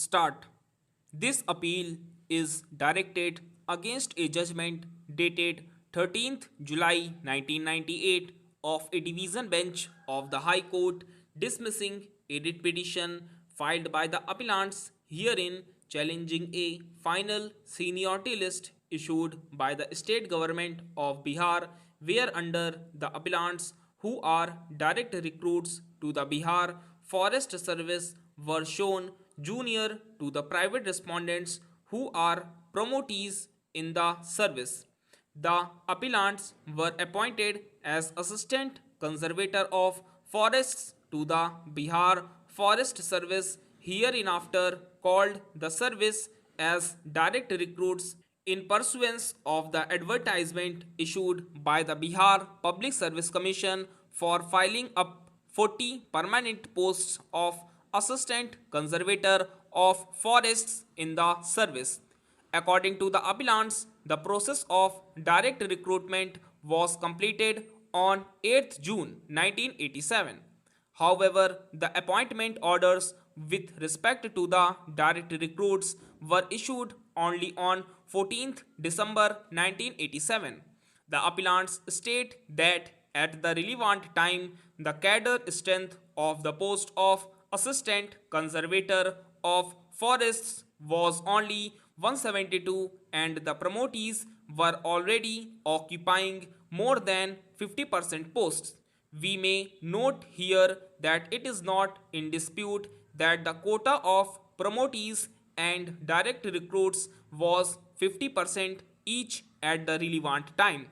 Start. This appeal is directed against a judgment dated 13th July 1998 of a division bench of the High Court dismissing a writ petition filed by the appellants herein challenging a final seniority list issued by the state government of Bihar, whereunder the appellants who are direct recruits to the Bihar Forest Service were shown junior to the private respondents who are promotees in the service. The appellants were appointed as assistant conservator of forests to the Bihar Forest Service, hereinafter called the service, as direct recruits in pursuance of the advertisement issued by the Bihar Public Service Commission for filing up 40 permanent posts of assistant conservator of forests in the service. According to the appellants, the process of direct recruitment was completed on 8th June 1987. However, the appointment orders with respect to the direct recruits were issued only on 14th December 1987. The appellants state that at the relevant time, the cadre strength of the post of assistant conservator of forests was only 172 and the promotees were already occupying more than 50% posts. We may note here that it is not in dispute that the quota of promotees and direct recruits was 50% each at the relevant time.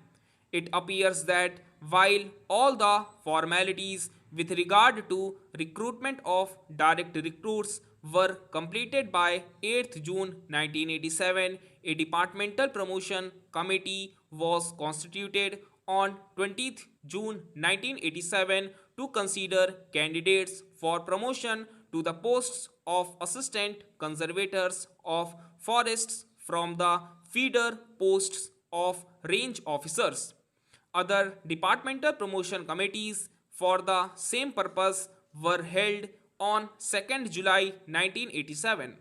It appears that while all the formalities with regard to recruitment of direct recruits were completed by 8th June 1987, a departmental promotion committee was constituted on 20th June 1987 to consider candidates for promotion to the posts of assistant conservators of forests from the feeder posts of range officers. Other departmental promotion committees for the same purpose were held on 2nd July 1987.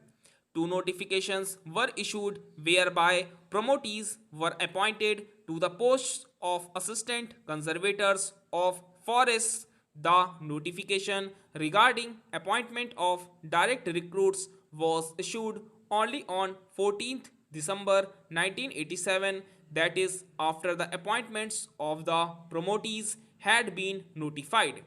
Two notifications were issued whereby promotees were appointed to the posts of assistant conservators of forests. The notification regarding appointment of direct recruits was issued only on 14th December 1987, that is, after the appointments of the promotees had been notified.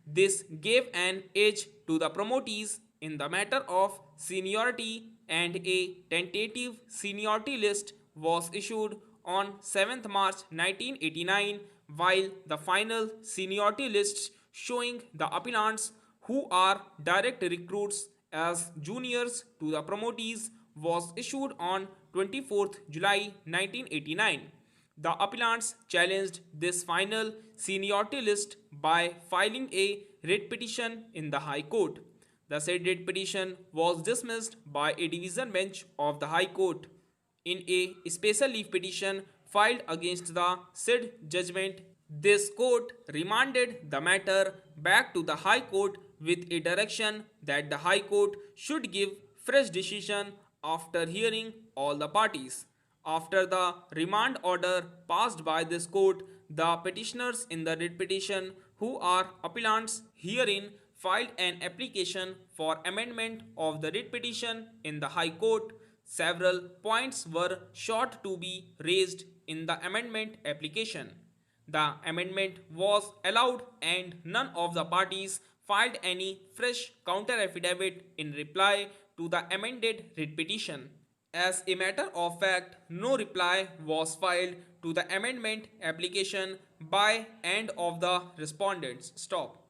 This gave an edge to the promotees in the matter of seniority, and a tentative seniority list was issued on 7th March 1989, while the final seniority list showing the appellants who are direct recruits as juniors to the promotees was issued on 24th July 1989. The appellants challenged this final seniority list by filing a writ petition in the High Court. The said writ petition was dismissed by a division bench of the High Court. In a special leave petition filed against the said judgment, this court remanded the matter back to the High Court with a direction that the High Court should give fresh decision after hearing all the parties. After the remand order passed by this court, the petitioners in the writ petition, who are appellants herein, filed an application for amendment of the writ petition in the High Court. Several points were sought to be raised in the amendment application. The amendment was allowed and none of the parties filed any fresh counter affidavit in reply to the amended writ petition. As a matter of fact, no reply was filed to the amendment application by and of the respondents. Stop.